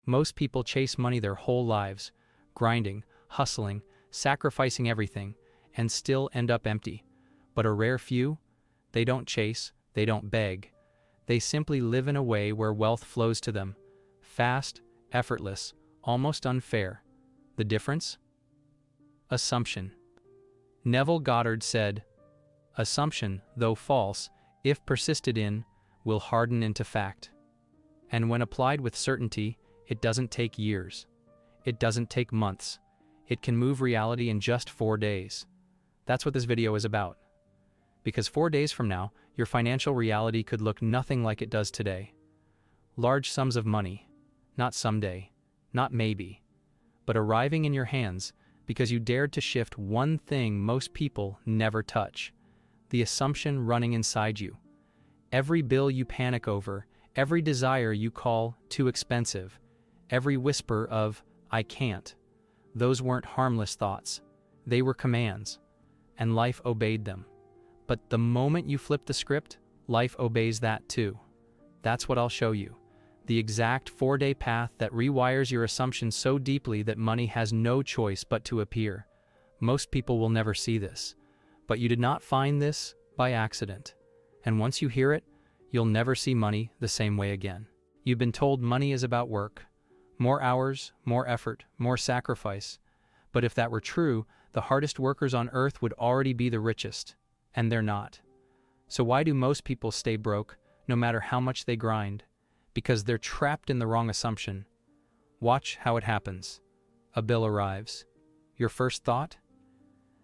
Most people chase money their whole lives, grinding, hustling, sacrificing everything, and still end up empty. But a rare few? They don't chase, they don't beg. They simply live in a way where wealth flows to them. Fast, effortless, almost unfair. The difference? Assumption. Neville Goddard said, "Assumption, though false, if persisted in, will harden into fact." And when applied with certainty, it doesn't take years. It doesn't take months. It can move reality in just 4 days. That's what this video is about. Because 4 days from now, your financial reality could look nothing like it does today. Large sums of money, not someday, not maybe, but arriving in your hands because you dared to shift one thing most people never touch: the assumption running inside you. Every bill you panic over, every desire you call too expensive, every whisper of, "I can't," those weren't harmless thoughts. They were commands, and life obeyed them. But the moment you flip the script, life obeys that too. That's what I'll show you. The exact 4-day path that rewires your assumptions so deeply that money has no choice but to appear. Most people will never see this. But you did not find this by accident. And once you hear it, you'll never see money the same way again. You've been told money is about work. More hours, more effort, more sacrifice. But if that were true, the hardest workers on earth would already be the richest. And they're not. So why do most people stay broke, no matter how much they grind? Because they're trapped in the wrong assumption. Watch how it happens. A bill arrives. Your first thought?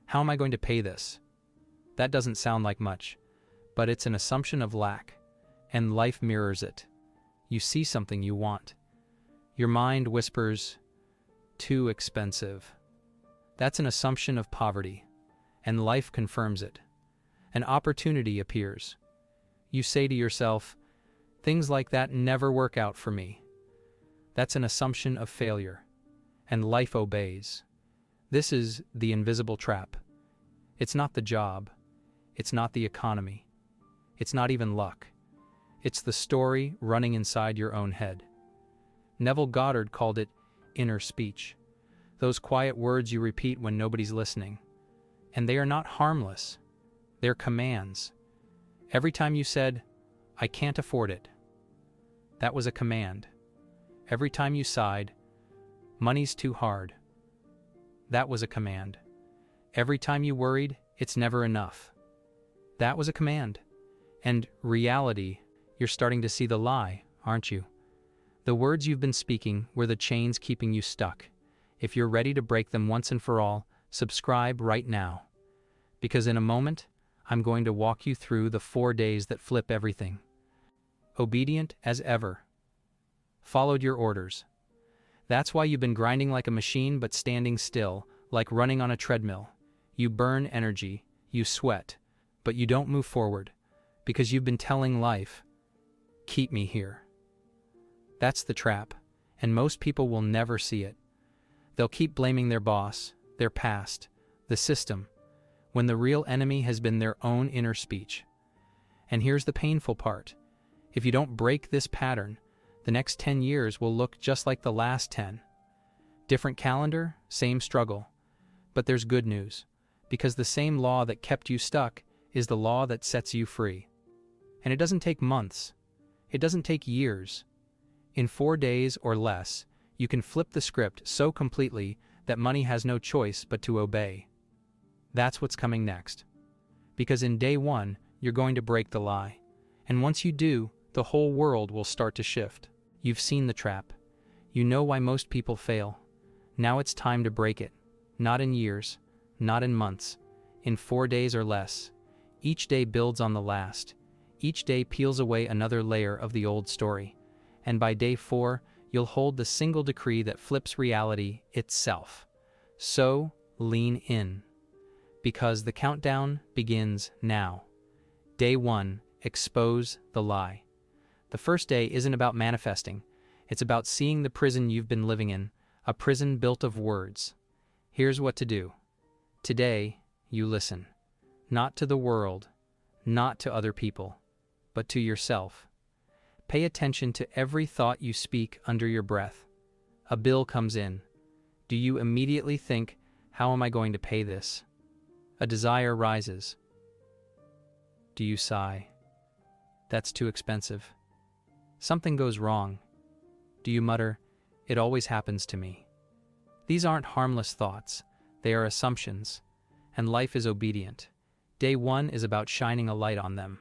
How am I going to pay this? That doesn't sound like much, but it's an assumption of lack, and life mirrors it. You see something you want. Your mind whispers, "Too expensive." That's an assumption of poverty, and life confirms it. An opportunity appears. You say to yourself, "Things like that never work out for me." That's an assumption of failure, and life obeys. This is the invisible trap. It's not the job. It's not the economy. It's not even luck. It's the story running inside your own head. Neville Goddard called it inner speech. Those quiet words you repeat when nobody's listening. And they are not harmless. They're commands. Every time you said, "I can't afford it," that was a command. Every time you sighed, "Money's too hard," that was a command. Every time you worried, "It's never enough," that was a command. And reality, you're starting to see the lie, aren't you? The words you've been speaking were the chains keeping you stuck. If you're ready to break them once and for all, subscribe right now. Because in a moment, I'm going to walk you through the 4 days that flip everything. Obedient as ever. Followed your orders. That's why you've been grinding like a machine but standing still, like running on a treadmill. You burn energy, you sweat, but you don't move forward, because you've been telling life, "Keep me here." That's the trap, and most people will never see it. They'll keep blaming their boss, their past, the system, when the real enemy has been their own inner speech. And here's the painful part. If you don't break this pattern, the next 10 years will look just like the last 10. Different calendar, same struggle. But there's good news, because the same law that kept you stuck is the law that sets you free. And it doesn't take months. It doesn't take years. In 4 days or less, you can flip the script so completely that money has no choice but to obey. That's what's coming next. Because in day 1, you're going to break the lie. And once you do, the whole world will start to shift. You've seen the trap. You know why most people fail. Now it's time to break it. Not in years, not in months, in 4 days or less. Each day builds on the last. Each day peels away another layer of the old story. And by day 4, you'll hold the single decree that flips reality itself. So, lean in. Because the countdown begins now. Day 1, expose the lie. The first day isn't about manifesting. It's about seeing the prison you've been living in, a prison built of words. Here's what to do. Today, you listen. Not to the world, not to other people, but to yourself. Pay attention to every thought you speak under your breath. A bill comes in. Do you immediately think, how am I going to pay this? A desire rises. Do you sigh? That's too expensive. Something goes wrong. Do you mutter, it always happens to me? These aren't harmless thoughts. They are assumptions. And life is obedient. Day 1 is about shining a light on them.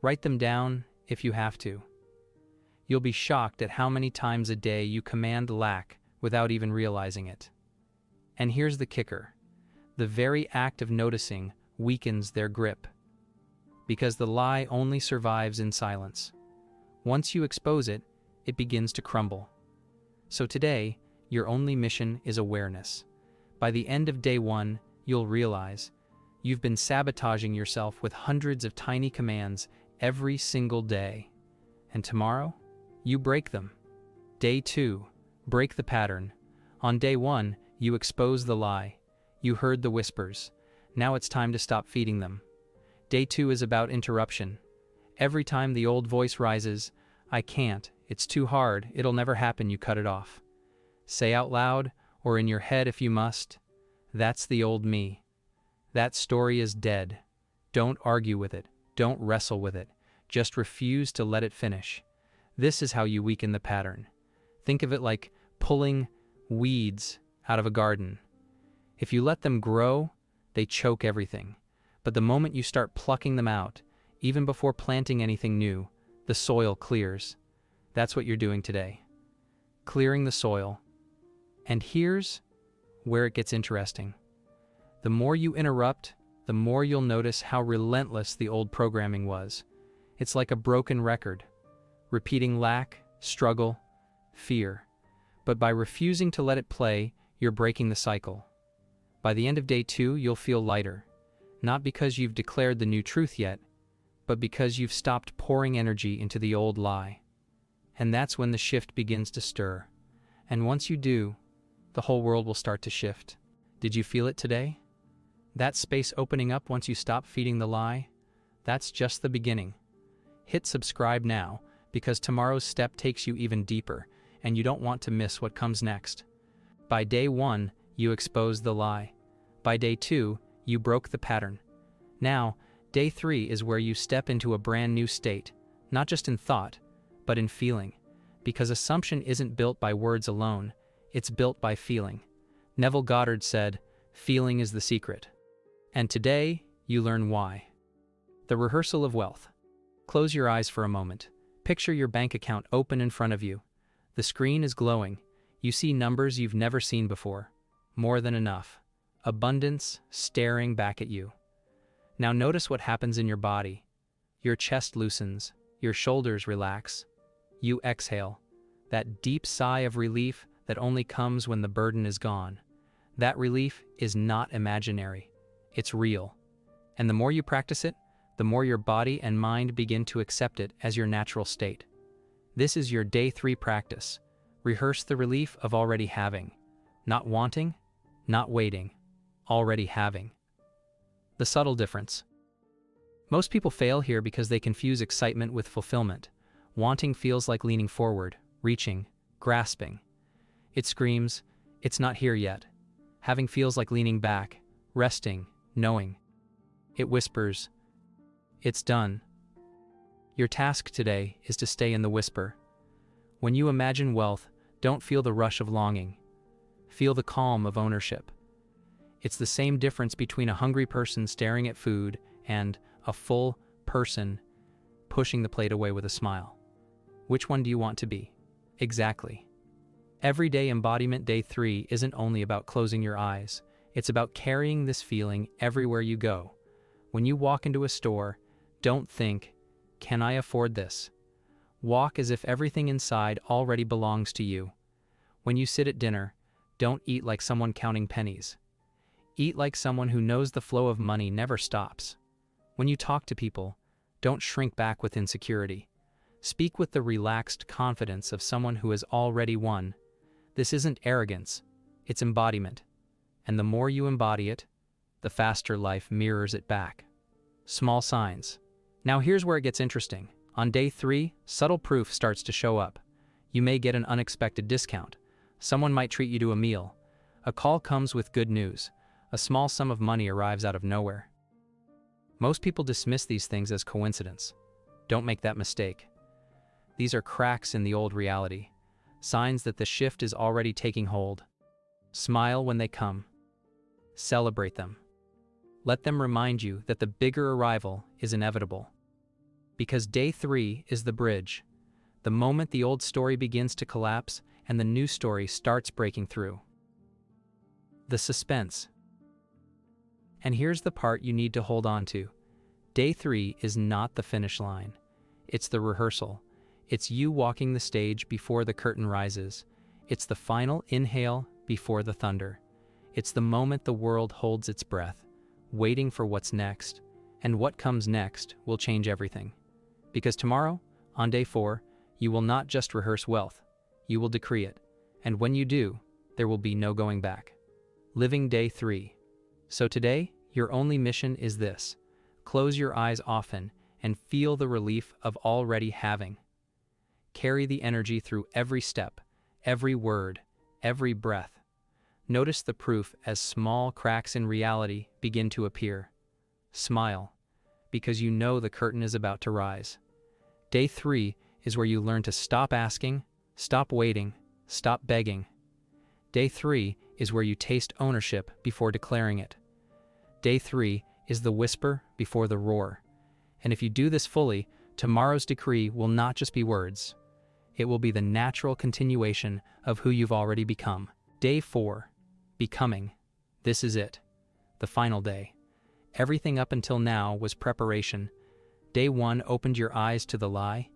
Write them down if you have to. You'll be shocked at how many times a day you command lack without even realizing it. And here's the kicker. The very act of noticing weakens their grip. Because the lie only survives in silence. Once you expose it, it begins to crumble. So today, your only mission is awareness. By the end of day 1, you'll realize you've been sabotaging yourself with hundreds of tiny commands every single day. And tomorrow, you break them. Day 2, break the pattern. On day 1, you expose the lie. You heard the whispers. Now it's time to stop feeding them. Day 2 is about interruption. Every time the old voice rises, I can't, it's too hard, it'll never happen, you cut it off. Say out loud, or in your head if you must, that's the old me. That story is dead. Don't argue with it. Don't wrestle with it. Just refuse to let it finish. This is how you weaken the pattern. Think of it like pulling weeds out of a garden. If you let them grow, they choke everything. But the moment you start plucking them out, even before planting anything new, the soil clears. That's what you're doing today. Clearing the soil. And here's where it gets interesting. The more you interrupt, the more you'll notice how relentless the old programming was. It's like a broken record, repeating lack, struggle, fear. But by refusing to let it play, you're breaking the cycle. By the end of day 2, you'll feel lighter. Not because you've declared the new truth yet, but because you've stopped pouring energy into the old lie. And that's when the shift begins to stir. And once you do, the whole world will start to shift. Did you feel it today? That space opening up once you stop feeding the lie? That's just the beginning. Hit subscribe now, because tomorrow's step takes you even deeper, and you don't want to miss what comes next. By day 1, you expose the lie. By day 2, you broke the pattern. Now, day 3 is where you step into a brand new state, not just in thought, but in feeling. Because assumption isn't built by words alone, it's built by feeling. Neville Goddard said, "Feeling is the secret." And today, you learn why. The rehearsal of wealth. Close your eyes for a moment. Picture your bank account open in front of you. The screen is glowing. You see numbers you've never seen before. More than enough. Abundance staring back at you. Now notice what happens in your body. Your chest loosens. Your shoulders relax. You exhale. That deep sigh of relief that only comes when the burden is gone. That relief is not imaginary. It's real. And the more you practice it, the more your body and mind begin to accept it as your natural state. This is your day 3 practice. Rehearse the relief of already having. Not wanting, not waiting. Already having. The subtle difference. Most people fail here because they confuse excitement with fulfillment. Wanting feels like leaning forward, reaching, grasping. It screams, it's not here yet. Having feels like leaning back, resting, knowing. It whispers, it's done. Your task today is to stay in the whisper. When you imagine wealth, don't feel the rush of longing. Feel the calm of ownership. It's the same difference between a hungry person staring at food and a full person pushing the plate away with a smile. Which one do you want to be? Exactly. Everyday embodiment day 3 isn't only about closing your eyes. It's about carrying this feeling everywhere you go. When you walk into a store, don't think, can I afford this? Walk as if everything inside already belongs to you. When you sit at dinner, don't eat like someone counting pennies. Eat like someone who knows the flow of money never stops. When you talk to people, don't shrink back with insecurity. Speak with the relaxed confidence of someone who has already won. This isn't arrogance, it's embodiment. And the more you embody it, the faster life mirrors it back. Small signs. Now here's where it gets interesting. On day 3, subtle proof starts to show up. You may get an unexpected discount. Someone might treat you to a meal. A call comes with good news. A small sum of money arrives out of nowhere. Most people dismiss these things as coincidence. Don't make that mistake. These are cracks in the old reality, signs that the shift is already taking hold. Smile when they come. Celebrate them. Let them remind you that the bigger arrival is inevitable. Because day 3 is the bridge. The moment the old story begins to collapse and the new story starts breaking through. The suspense. And here's the part you need to hold on to. Day 3 is not the finish line. It's the rehearsal. It's you walking the stage before the curtain rises. It's the final inhale before the thunder. It's the moment the world holds its breath, waiting for what's next. And what comes next will change everything. Because tomorrow, on day 4, you will not just rehearse wealth, you will decree it. And when you do, there will be no going back. Living day 3. So today, your only mission is this. Close your eyes often and feel the relief of already having. Carry the energy through every step, every word, every breath. Notice the proof as small cracks in reality begin to appear. Smile, because you know the curtain is about to rise. Day 3 is where you learn to stop asking, stop waiting, stop begging. Day 3 is where you taste ownership before declaring it. Day 3 is the whisper before the roar. And if you do this fully, tomorrow's decree will not just be words. It will be the natural continuation of who you've already become. Day 4. Becoming. This is it. The final day. Everything up until now was preparation. Day 1 opened your eyes to the lie.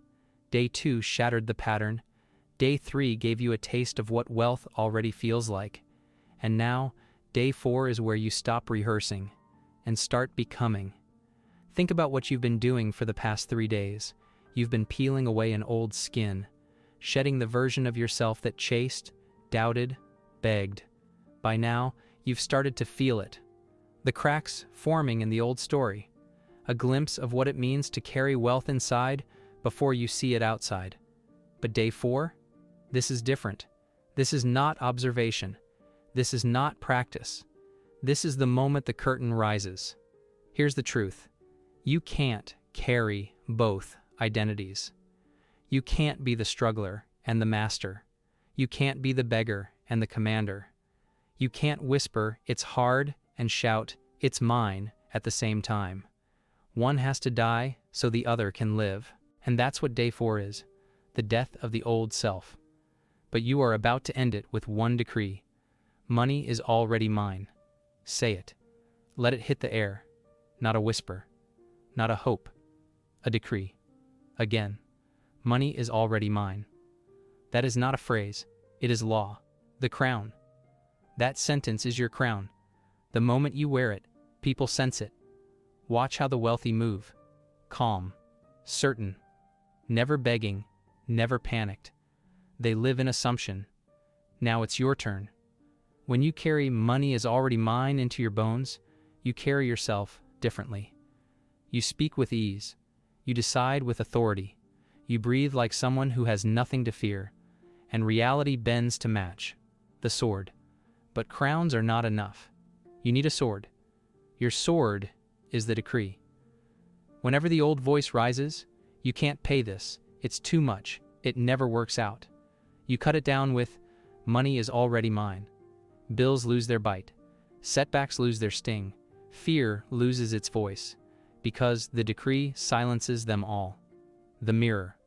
Day 2 shattered the pattern. Day 3 gave you a taste of what wealth already feels like. And now, day 4 is where you stop rehearsing and start becoming. Think about what you've been doing for the past 3 days. You've been peeling away an old skin, shedding the version of yourself that chased, doubted, begged. By now, you've started to feel it. The cracks forming in the old story. A glimpse of what it means to carry wealth inside before you see it outside. But day 4? This is different. This is not observation. This is not practice. This is the moment the curtain rises. Here's the truth. You can't carry both identities. You can't be the struggler and the master. You can't be the beggar and the commander. You can't whisper, "It's hard," and shout, "It's mine," at the same time. One has to die so the other can live. And that's what day 4 is, the death of the old self. But you are about to end it with one decree. Money is already mine. Say it. Let it hit the air. Not a whisper. Not a hope. A decree. Again. Money is already mine. That is not a phrase. It is law. The crown. That sentence is your crown. The moment you wear it, people sense it. Watch how the wealthy move. Calm. Certain. Never begging. Never panicked. They live in assumption. Now it's your turn. When you carry "money is already mine" into your bones, you carry yourself differently. You speak with ease. You decide with authority. You breathe like someone who has nothing to fear. And reality bends to match. The sword. But crowns are not enough. You need a sword. Your sword is the decree. Whenever the old voice rises, "You can't pay this. It's too much. It never works out." You cut it down with, "Money is already mine." Bills lose their bite. Setbacks lose their sting. Fear loses its voice. Because the decree silences them all. The mirror.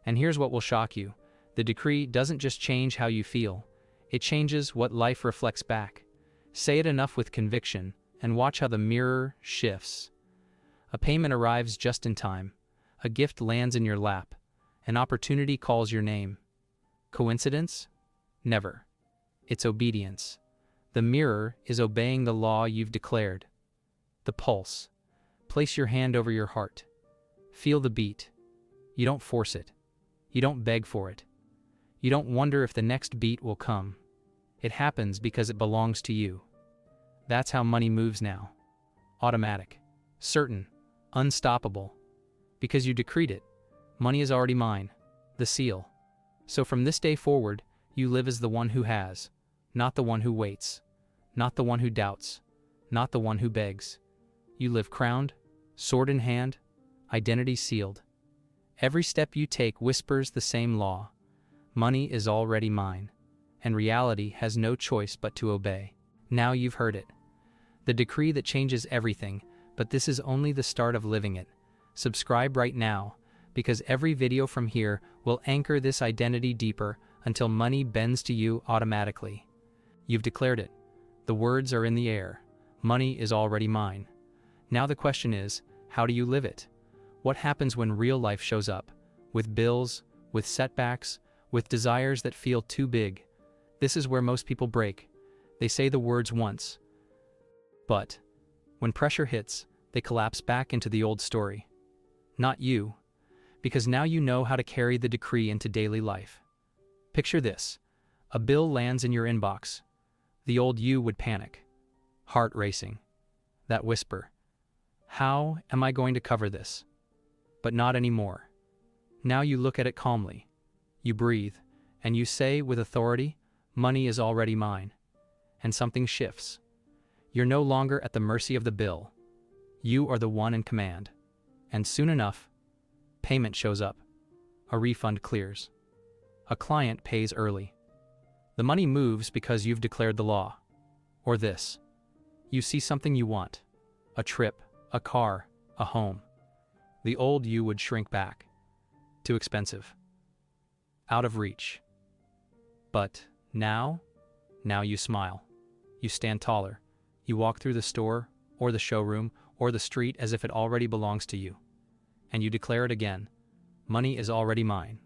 And here's what will shock you. The decree doesn't just change how you feel. It changes what life reflects back. Say it enough with conviction, and watch how the mirror shifts. A payment arrives just in time. A gift lands in your lap. An opportunity calls your name. Coincidence? Never. It's obedience. The mirror is obeying the law you've declared. The pulse. Place your hand over your heart. Feel the beat. You don't force it. You don't beg for it. You don't wonder if the next beat will come. It happens because it belongs to you. That's how money moves now. Automatic. Certain. Unstoppable. Because you decreed it. Money is already mine. The seal. So from this day forward, you live as the one who has, not the one who waits, not the one who doubts, not the one who begs. You live crowned, sword in hand, identity sealed. Every step you take whispers the same law. Money is already mine, and reality has no choice but to obey. Now you've heard it. The decree that changes everything, but this is only the start of living it. Subscribe right now, because every video from here will anchor this identity deeper until money bends to you automatically. You've declared it. The words are in the air. Money is already mine. Now the question is, how do you live it? What happens when real life shows up? With bills, with setbacks, with desires that feel too big. This is where most people break. They say the words once, but when pressure hits, they collapse back into the old story. Not you, because now you know how to carry the decree into daily life. Picture this. A bill lands in your inbox. The old you would panic, heart racing. That whisper, how am I going to cover this? But not anymore. Now you look at it calmly. You breathe, and you say with authority, money is already mine. And something shifts. You're no longer at the mercy of the bill. You are the one in command. And soon enough, payment shows up. A refund clears. A client pays early. The money moves because you've declared the law. Or this. You see something you want. A trip, a car, a home. The old you would shrink back. Too expensive. Out of reach. But now you smile. You stand taller. You walk through the store, or the showroom, or the street as if it already belongs to you. And you declare it again. Money is already mine.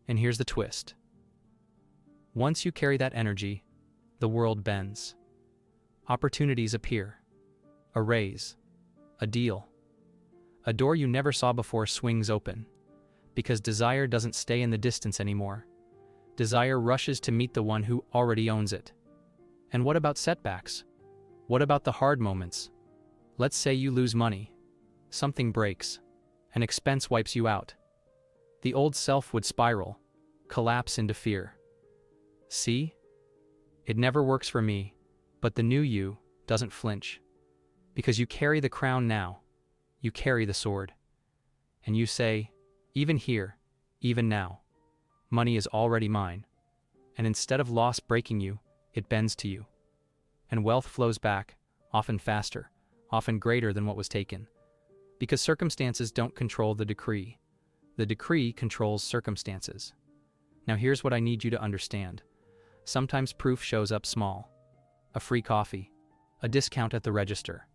And here's the twist. Once you carry that energy, the world bends. Opportunities appear. A raise. A deal. A door you never saw before swings open. Because desire doesn't stay in the distance anymore. Desire rushes to meet the one who already owns it. And what about setbacks? What about the hard moments? Let's say you lose money. Something breaks. An expense wipes you out. The old self would spiral, collapse into fear. See? It never works for me, but the new you doesn't flinch. Because you carry the crown now. You carry the sword. And you say, even here, even now, money is already mine. And instead of loss breaking you, it bends to you. And wealth flows back, often faster, often greater than what was taken. Because circumstances don't control the decree. The decree controls circumstances. Now here's what I need you to understand. Sometimes proof shows up small. A free coffee. A discount at the register.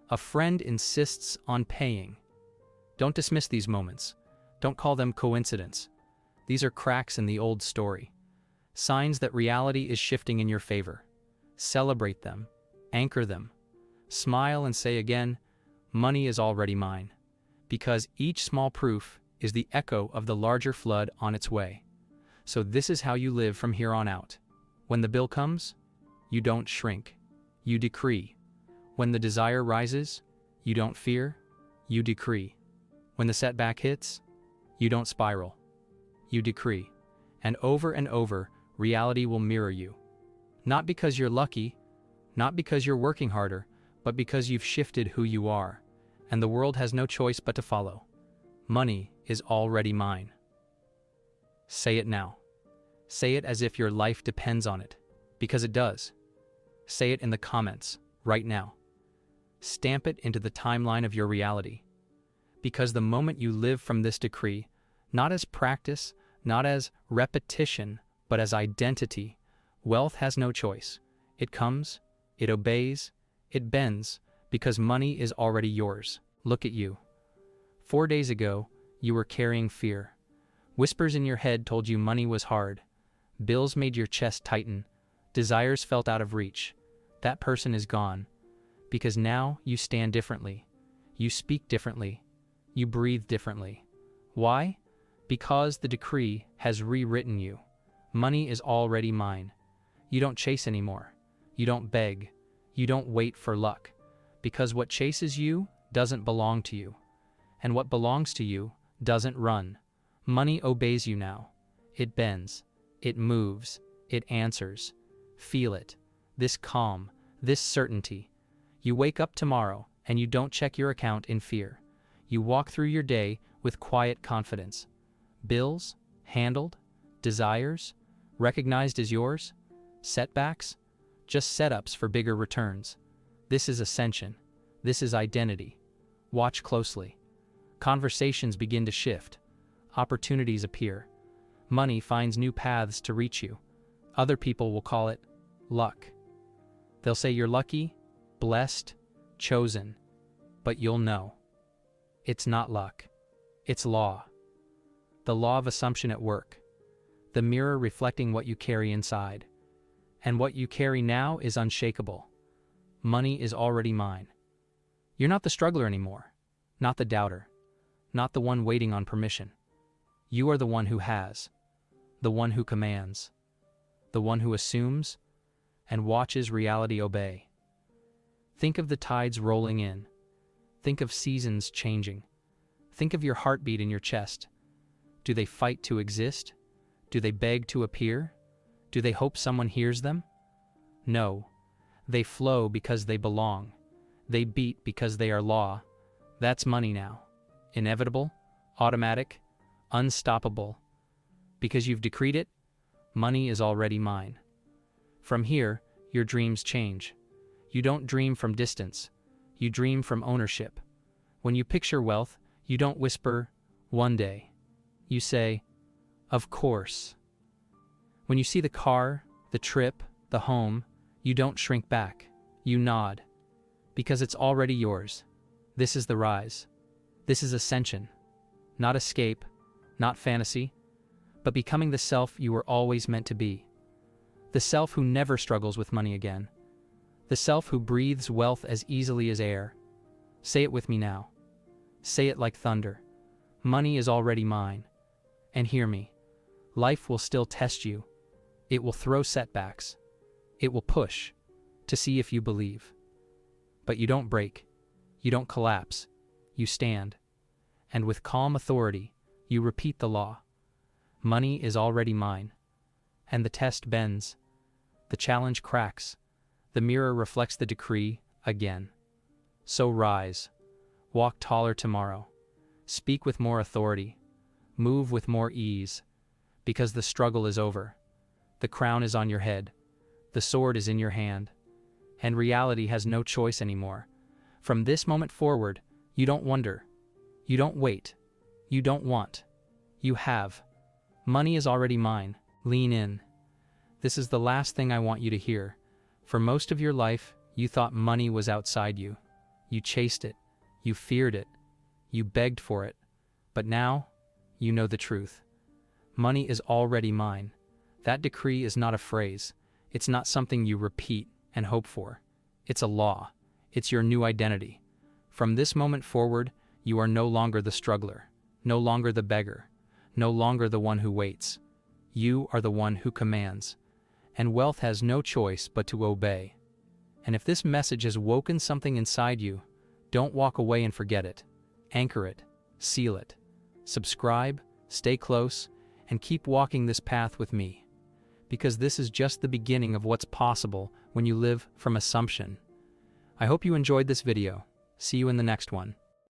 A friend insists on paying. Don't dismiss these moments. Don't call them coincidence. These are cracks in the old story. Signs that reality is shifting in your favor. Celebrate them. Anchor them. Smile and say again, money is already mine. Because each small proof is the echo of the larger flood on its way. So this is how you live from here on out. When the bill comes, you don't shrink. You decree. When the desire rises, you don't fear. You decree. When the setback hits, you don't spiral. You decree. And over, reality will mirror you. Not because you're lucky, not because you're working harder, but because you've shifted who you are. And the world has no choice but to follow. Money is already mine. Say it now. Say it as if your life depends on it, because it does. Say it in the comments, right now. Stamp it into the timeline of your reality. Because the moment you live from this decree, not as practice, not as repetition, but as identity, wealth has no choice. It comes, it obeys, it bends, because money is already yours. Look at you. 4 days ago, you were carrying fear. Whispers in your head told you money was hard. Bills made your chest tighten. Desires felt out of reach. That person is gone. Because now you stand differently. You speak differently. You breathe differently. Why? Because the decree has rewritten you. Money is already mine. You don't chase anymore. You don't beg. You don't wait for luck. Because what chases you doesn't belong to you. And what belongs to you doesn't run. Money obeys you now. It bends. It moves. It answers. Feel it. This calm, this certainty. You wake up tomorrow and you don't check your account in fear. You walk through your day with quiet confidence. Bills, handled. Desires, recognized as yours. Setbacks, just setups for bigger returns. This is ascension. This is identity. Watch closely. Conversations begin to shift. Opportunities appear. Money finds new paths to reach you. Other people will call it luck. They'll say you're lucky, blessed, chosen, but you'll know. It's not luck. It's law. The law of assumption at work. The mirror reflecting what you carry inside. And what you carry now is unshakable. Money is already mine. You're not the struggler anymore, not the doubter, not the one waiting on permission. You are the one who has, the one who commands, the one who assumes and watches reality obey. Think of the tides rolling in. Think of seasons changing. Think of your heartbeat in your chest. Do they fight to exist? Do they beg to appear? Do they hope someone hears them? No. They flow because they belong. They beat because they are law. That's money now. Inevitable, automatic, unstoppable. Because you've decreed it, money is already mine. From here, your dreams change. You don't dream from distance. You dream from ownership. When you picture wealth, you don't whisper, "One day." You say, "Of course." When you see the car, the trip, the home, you don't shrink back. You nod. Because it's already yours. This is the rise. This is ascension. Not escape, not fantasy, but becoming the self you were always meant to be. The self who never struggles with money again. The self who breathes wealth as easily as air. Say it with me now. Say it like thunder. Money is already mine. And hear me. Life will still test you. It will throw setbacks. It will push to see if you believe. But you don't break. You don't collapse. You stand. And with calm authority, you repeat the law. Money is already mine. And the test bends. The challenge cracks. The mirror reflects the decree again. So rise. Walk taller tomorrow. Speak with more authority. Move with more ease. Because the struggle is over. The crown is on your head. The sword is in your hand. And reality has no choice anymore. From this moment forward, you don't wonder. You don't wait. You don't want. You have. Money is already mine. Lean in. This is the last thing I want you to hear. For most of your life, you thought money was outside you. You chased it. You feared it. You begged for it. But now, you know the truth. Money is already mine. That decree is not a phrase. It's not something you repeat and hope for. It's a law. It's your new identity. From this moment forward, you are no longer the struggler, no longer the beggar, no longer the one who waits. You are the one who commands. And wealth has no choice but to obey. And if this message has woken something inside you, don't walk away and forget it. Anchor it, seal it. Subscribe, stay close, and keep walking this path with me. Because this is just the beginning of what's possible when you live from assumption. I hope you enjoyed this video. See you in the next one.